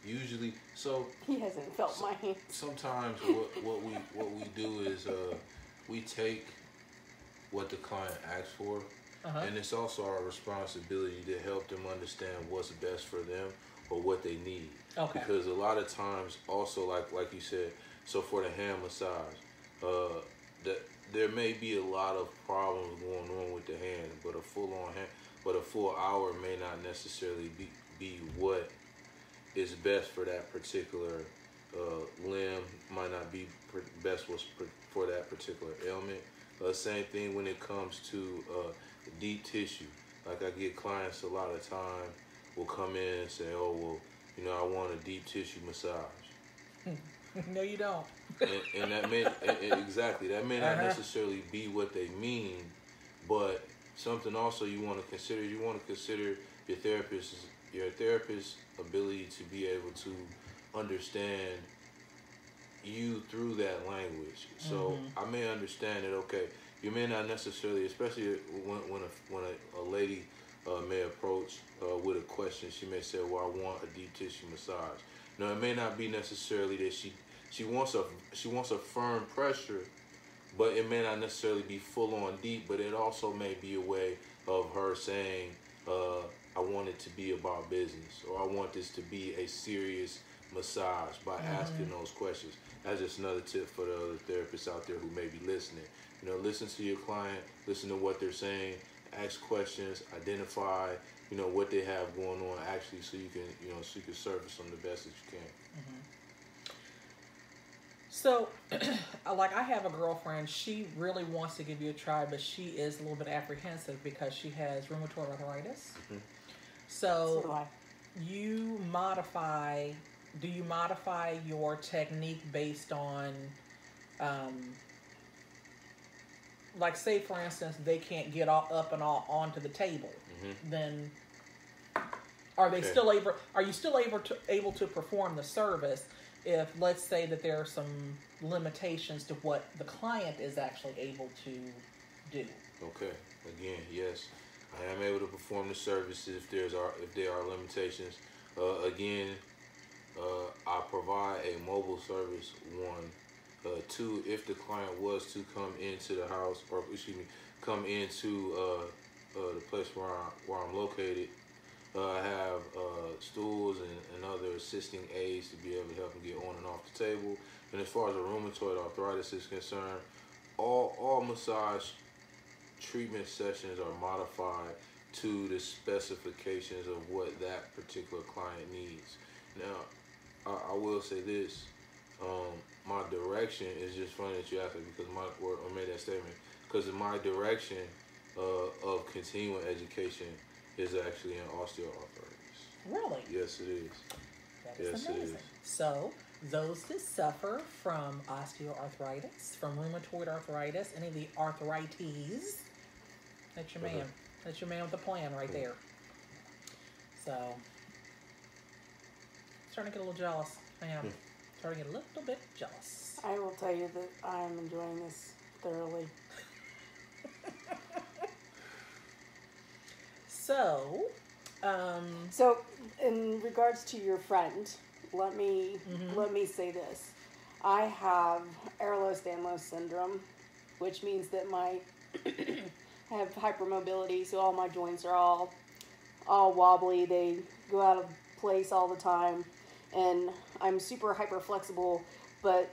S2: Usually, so
S1: He hasn't felt my hand.
S2: sometimes what we do is we take what the client asks for, and it's also our responsibility to help them understand what's best for them or what they need.
S3: Okay.
S2: Because a lot of times, also like you said, so for the hand massage, there may be a lot of problems going on with the hand, but a full hour may not necessarily be what is best for that particular limb. Might not be best for that particular ailment. Same thing when it comes to deep tissue. Like I get clients a lot of time will come in and say, oh, well, I want a deep tissue massage.
S3: No, you don't.
S2: and that may, exactly, that may not necessarily be what they mean, but something also you want to consider. You want to consider your therapist's ability to be able to understand you through that language. So I may understand that, okay, you may not necessarily, especially when a lady may approach with a question, she may say, well, I want a deep tissue massage. Now, it may not be necessarily that she wants a firm pressure, but it may not necessarily be full on deep, but it also may be a way of her saying, I want it to be about business, or I want this to be a serious massage by asking those questions. That's just another tip for the other therapists out there who may be listening. Listen to your client, listen to what they're saying, ask questions, identify, what they have going on actually, so you can service them the best that you can.
S3: So, like I have a girlfriend, she really wants to give you a try, but she is a little bit apprehensive because she has rheumatoid arthritis. So
S1: do I.
S3: do you modify your technique based on, like say for instance, they can't get up and all onto the table, then are they still able? Are you still able to perform the service if, let's say, that there are some limitations to what the client is actually able to do?
S2: Okay. Again, yes, I am able to perform the service if there are limitations. Again, I provide a mobile service. 1, 2, if the client was to come into the house, or come into the place where I'm located, I have stools and other assisting aids to be able to help them get on and off the table. And as far as the rheumatoid arthritis is concerned, all massage treatment sessions are modified to the specifications of what that particular client needs. Now, I will say this. My direction is just funny that you asked it because I made that statement. Because my direction of continuing education is actually in osteoarthritis.
S3: Really?
S2: Yes, it is.
S3: That is
S2: Yes, it
S3: amazing.
S2: is.
S3: So, those that suffer from osteoarthritis, from rheumatoid arthritis, any of the arthritis, that's your man. That's your man with the plan right there. So, starting to get a little jealous. I am. Starting to get a little bit jealous.
S1: I will tell you that I am enjoying this thoroughly.
S3: So,
S1: So, in regards to your friend, let me say this: I have Ehlers-Danlos syndrome, which means that I have hypermobility, so all my joints are all wobbly. They go out of place all the time, and I'm super hyper flexible. But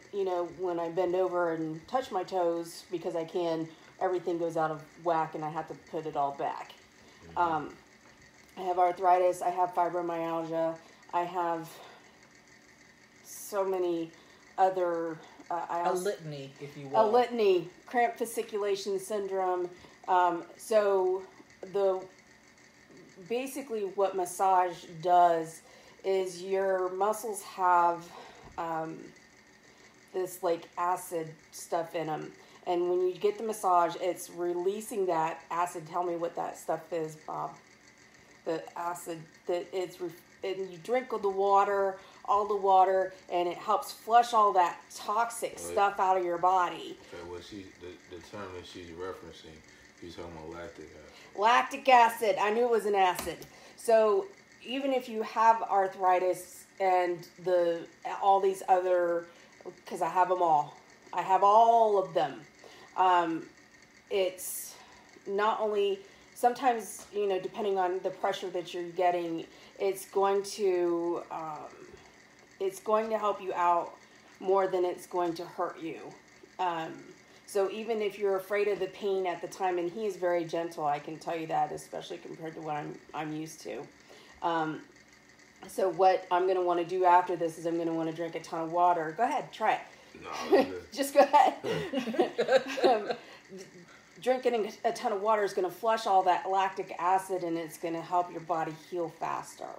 S1: when I bend over and touch my toes, because I can, everything goes out of whack, and I have to put it all back. I have arthritis, I have fibromyalgia, I have so many other...
S3: a litany, if you will.
S1: A litany, cramp fasciculation syndrome. So basically what massage does is your muscles have this like acid stuff in them. And when you get the massage, it's releasing that acid. Tell me what that stuff is, Bob. The acid that and you drink all the water, and it helps flush all that toxic stuff out of your body.
S2: Okay, well, the term that she's referencing, she's talking about lactic acid.
S1: Lactic acid. I knew it was an acid. So even if you have arthritis and all these other, because I have them all. I have all of them. It's not only, sometimes, depending on the pressure that you're getting, it's going to help you out more than it's going to hurt you. So even if you're afraid of the pain at the time, and he is very gentle, I can tell you that, especially compared to what I'm used to. So what I'm going to want to do after this is I'm going to want to drink a ton of water. Go ahead, try it.
S2: No,
S1: Just go ahead. Drinking a ton of water is going to flush all that lactic acid, and it's going to help your body heal faster.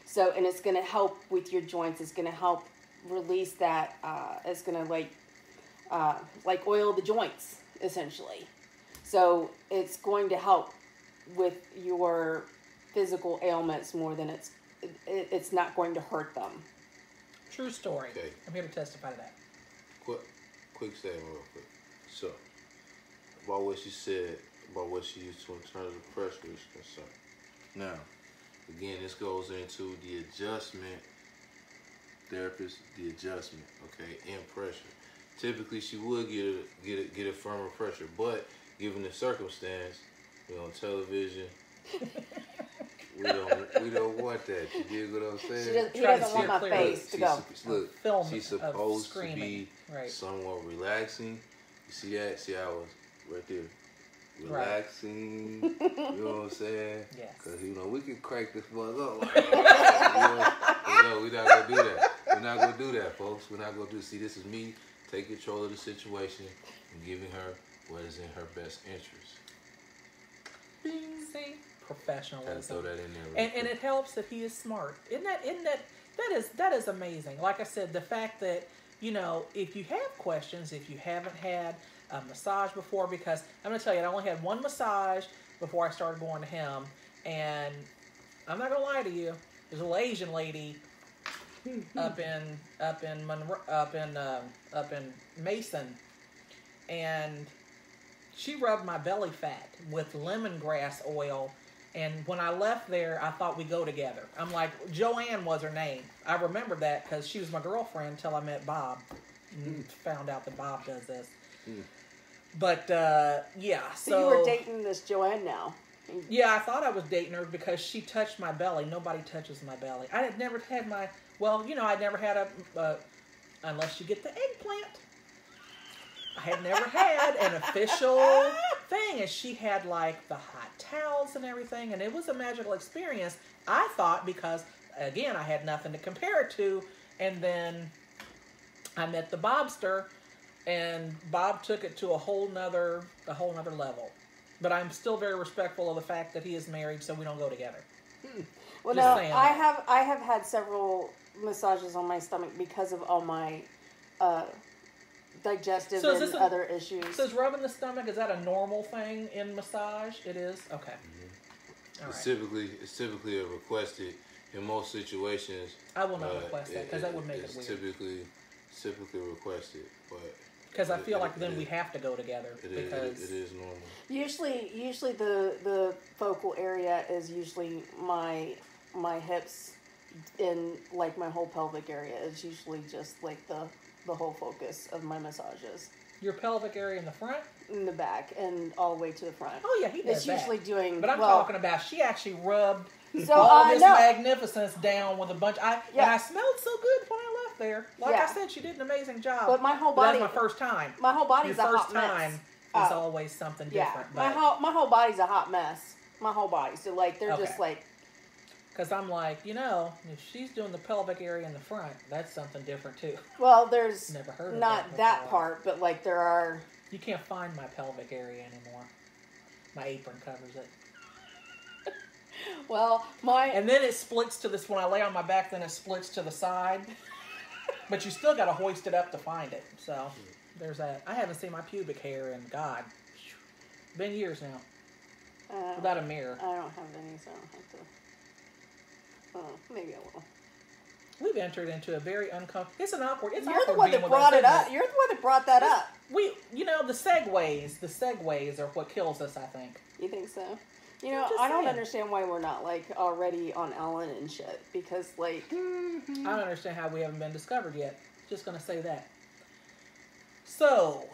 S1: So, and it's going to help with your joints. It's going to help release that. It's going to like oil the joints, essentially. So it's going to help with your physical ailments more than it's not going to hurt them.
S3: True story.
S2: Okay.
S3: I'm here to testify to that.
S2: Quick statement real quick. So, about what she said, about what she used to in terms of pressure is concerned. Now, again, this goes into the adjustment, therapist, the adjustment, okay, and pressure. Typically, she would get a firmer pressure, but given the circumstance, we're on television. We don't want that. You dig what I'm saying?
S1: He doesn't want my face to go.
S2: Look, she's supposed to be somewhat relaxing. You see that? See how I was right there? Relaxing. You know what I'm saying?
S3: Yes.
S2: Because, we can crack this mug up. No, we're not going to do that. We're not going to do that, folks. We're not going to do. See, this is me. Take control of the situation and giving her what is in her best interest.
S3: See? Professionalism.
S2: Throw that in there.
S3: And it helps that he is smart. That is amazing. Like I said, the fact that, if you have questions, if you haven't had a massage before, because I'm going to tell you, I only had one massage before I started going to him, and I'm not going to lie to you, there's a little Asian lady up in Mason, and she rubbed my belly fat with lemongrass oil. And when I left there, I thought we'd go together. I'm like, Joanne was her name. I remember that because she was my girlfriend until I met Bob. And found out that Bob does this. But, yeah.
S1: So you were dating this Joanne now.
S3: Yeah, I thought I was dating her because she touched my belly. Nobody touches my belly. I had never had my, well, you know, I'd never had unless you get the eggplant. I had never had an official thing, and she had like the hot towels and everything, and it was a magical experience. I thought because, again, I had nothing to compare it to, and then I met the Bobster, and Bob took it to a whole nother level. But I'm still very respectful of the fact that he is married, so we don't go together.
S1: Well,
S3: Just
S1: no,
S3: saying
S1: I
S3: that.
S1: have had several massages on my stomach because of all my digestive
S3: So is
S1: and
S3: this
S1: other issues.
S3: So is rubbing the stomach, is that a normal thing in massage? It is? Okay. All
S2: It's
S3: right.
S2: typically a requested in most situations.
S3: I will not request that because that would make it
S2: it's
S3: weird.
S2: typically requested, but
S3: Because I feel like then we have to go together.
S2: it
S3: Because
S2: is normal.
S1: Usually the focal area is usually my hips and like my whole pelvic area is usually just like the whole focus of my massages.
S3: your pelvic area in the front?
S1: In the back and all the way to the front.
S3: Oh, yeah, he does
S1: It's
S3: that.
S1: usually doing.
S3: But I'm
S1: well,
S3: talking about she actually rubbed
S1: So
S3: all this
S1: no.
S3: magnificence down with a bunch. And I smelled so good when I left there. Like
S1: Yeah.
S3: I said, she did an amazing job.
S1: But my whole
S3: But
S1: body.
S3: that's my first time.
S1: My whole body's
S3: Your
S1: a
S3: first
S1: hot
S3: time
S1: mess.
S3: is always something
S1: Yeah,
S3: different.
S1: my whole body's a hot mess. My whole body. So like they're just
S3: Okay.
S1: like.
S3: Because I'm like, you know, if she's doing the pelvic area in the front, that's something different too.
S1: Well, there's
S3: Never heard of
S1: not
S3: that
S1: that
S3: before.
S1: part, but like there are.
S3: You can't find my pelvic area anymore. My apron covers it.
S1: Well, my.
S3: And then it splits to this, when I lay on my back, then it splits to the side. But you still got to hoist it up to find it. So there's that. I haven't seen my pubic hair in, God, been years now. Without a mirror.
S1: I don't have any, so I don't have to. Maybe I will.
S3: We've entered into a very uncomfortable. It's an awkward. It's
S1: You're
S3: awkward
S1: the one
S3: being
S1: that
S3: with
S1: brought
S3: us,
S1: it
S3: isn't
S1: up. You're the one that brought that up.
S3: We, you know, the segues are what kills us, I think.
S1: You think so? You know,
S3: I'm just
S1: I don't
S3: saying.
S1: understand why we're not like already on Ellen and shit. Because like,
S3: I don't understand how we haven't been discovered yet. Just gonna say that. So,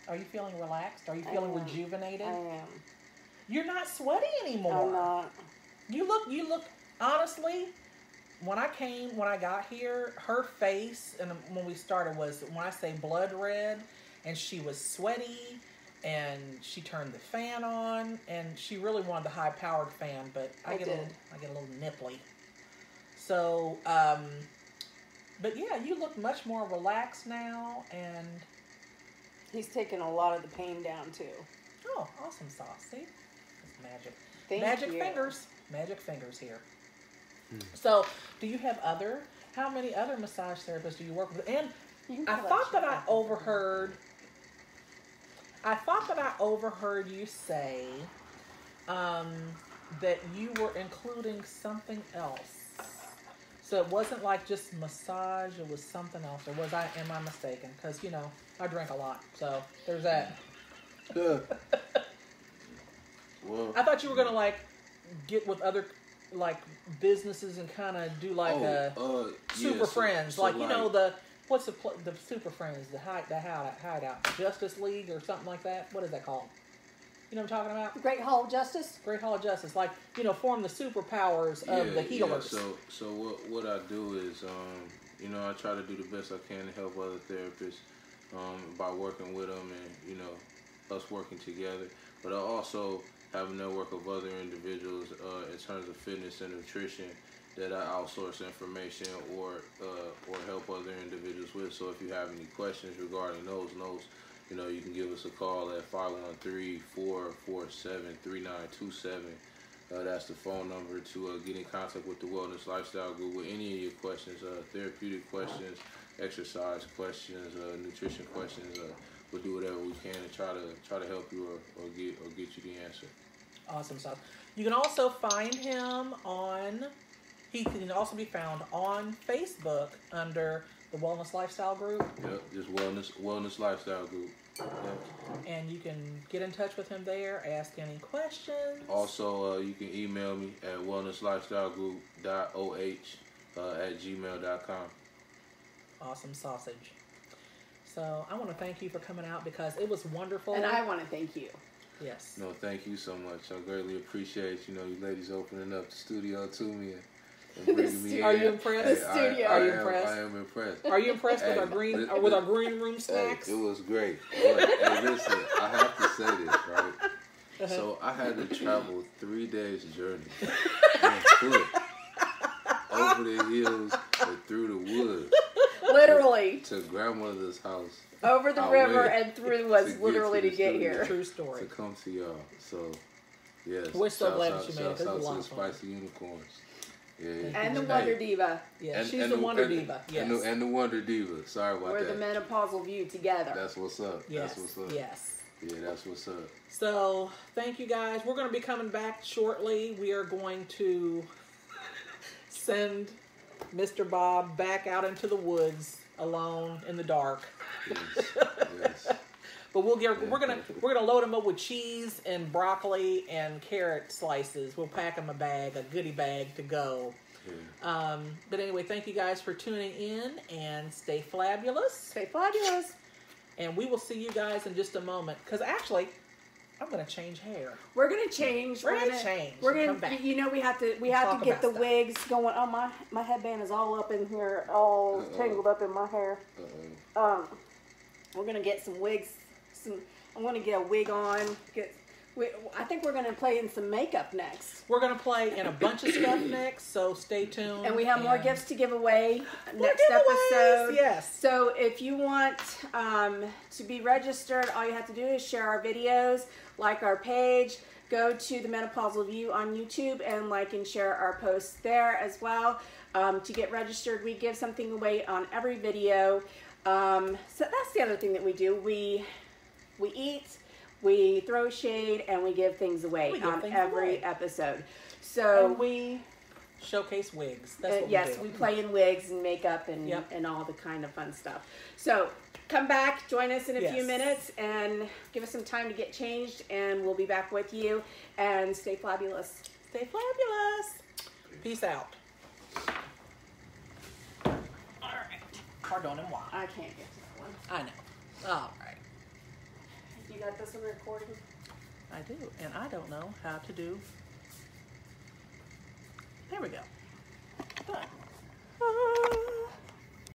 S3: are you feeling relaxed? Are you feeling rejuvenated?
S1: I am.
S3: You're not sweaty anymore.
S1: I'm not.
S3: You look, honestly, when I got here, her face, and when we started was, when I say blood red, and she was sweaty, and she turned the fan on, and she really wanted the high-powered fan, but I get a little nipply. So, but yeah, you look much more relaxed now, and...
S1: He's taken a lot of the pain down too.
S3: Oh, awesome sauce. See? It's magic.
S1: Thank
S3: Magic
S1: you.
S3: fingers. Magic fingers here. So, do you have how many other massage therapists do you work with? And I thought that I overheard you say that you were including something else. So it wasn't like just massage, it was something else. Or am I mistaken? Because, you know, I drink a lot. So there's that.
S2: Well,
S3: I thought you were going to, like, get with other, like, businesses and kind of do, like, Super Friends.
S2: so
S3: like, you know, what's the Super Friends? The Hideout. Justice League or something like that? What is that called? You know what I'm talking about?
S1: Great Hall of Justice.
S3: Great Hall of Justice. Like, you know, form the superpowers of the healers.
S2: Yeah. So what I do is, you know, I try to do the best I can to help other therapists by working with them and, you know, us working together. But I also have a network of other individuals in terms of fitness and nutrition that I outsource information or help other individuals with. So if you have any questions regarding those, you know, you can give us a call at 513-447-3927. That's the phone number to get in contact with the Wellness Lifestyle Group with any of your questions, therapeutic questions, exercise questions, nutrition questions. We'll do whatever we can to try to help you or get you the answer.
S3: Awesome stuff. You can also find him he can also be found on Facebook under the Wellness Lifestyle Group.
S2: Yep, just Wellness Lifestyle Group. Yep.
S3: And you can get in touch with him there, ask any questions.
S2: Also, you can email me at wellnesslifestylegroup.oh@gmail.com.
S3: Awesome sausage. So I want to thank you for coming out because it was wonderful.
S1: And I want to thank you.
S3: Yes.
S2: No, thank you so much. I greatly appreciate, you ladies opening up the studio to me and bringing me in.
S3: Are you impressed?
S1: The studio.
S3: Are you impressed?
S2: I am impressed.
S3: Are you impressed with
S2: Hey,
S3: our green
S2: but-
S3: with our green room snacks?
S2: Hey, it was great. But, hey, listen, I have to say this, right? So I had to travel 3 days journey on foot over the hills and through the woods
S1: Literally
S2: to grandmother's house
S1: over the
S2: I
S1: river
S2: went
S1: and through the woods,
S2: to get
S1: literally
S2: to
S1: to
S2: the
S1: get
S2: studio.
S1: here.
S3: True story.
S2: to come to y'all. So, yes.
S3: We're so
S2: shouts
S3: glad
S2: out,
S3: that you made it.
S2: shouts
S3: It was
S2: out
S3: a lot
S2: to
S3: of
S2: the
S3: fun.
S2: Spicy Unicorns. Yeah.
S1: And the
S2: Hey,
S1: Wonder Diva.
S3: Yeah,
S2: and-
S3: she's
S2: and
S3: the
S2: the-
S3: Wonder
S2: and-
S3: Diva. Yes.
S2: And the Wonder Diva. Sorry about
S1: We're
S2: that.
S1: the menopausal view together.
S2: That's what's up.
S3: yes.
S2: That's what's up.
S3: Yes.
S2: Yeah, that's what's up.
S3: So, thank you guys. We're going to be coming back shortly. We are going to send Mr. Bob back out into the woods alone in the dark.
S2: Yes. Yes.
S3: But we're gonna load him up with cheese and broccoli and carrot slices. We'll pack him a bag, a goodie bag to go.
S2: Yeah.
S3: But anyway, thank you guys for tuning in and stay flabulous.
S1: Stay fabulous.
S3: And we will see you guys in just a moment. Because actually, I'm gonna change hair.
S1: We're gonna change.
S3: We're gonna change
S1: We're
S3: and
S1: gonna.
S3: come back.
S1: You know, we have to
S3: Talk
S1: get the
S3: about stuff.
S1: wigs going. Oh, my headband is all up in here, all tangled up in my hair.
S2: Uh-oh.
S1: We're gonna get some wigs. I'm gonna get a wig on. I think we're gonna play in some makeup next.
S3: We're gonna play in a bunch of stuff next, so stay tuned.
S1: And we have more gifts to give away next
S3: giveaways,
S1: episode.
S3: yes.
S1: So if you want to be registered, all you have to do is share our videos, like our page, go to the Menopausal View on YouTube, and like and share our posts there as well. To get registered, we give something away on every video. So that's the other thing that we do. We eat, we throw shade, and we give things away on every episode. So
S3: And we showcase wigs. That's what
S1: yes,
S3: we do.
S1: we play in wigs and makeup and
S3: Yep.
S1: and all the kind of fun stuff. So come back, join us in a few
S3: Yes.
S1: minutes, and give us some time to get changed, and we'll be back with you. And stay fabulous.
S3: Stay fabulous. Peace out. All right. Pardonnez-moi.
S1: I can't get to that one.
S3: I know. All right.
S1: You got this one recording?
S3: I do. And I don't know how to do. There we go. Done.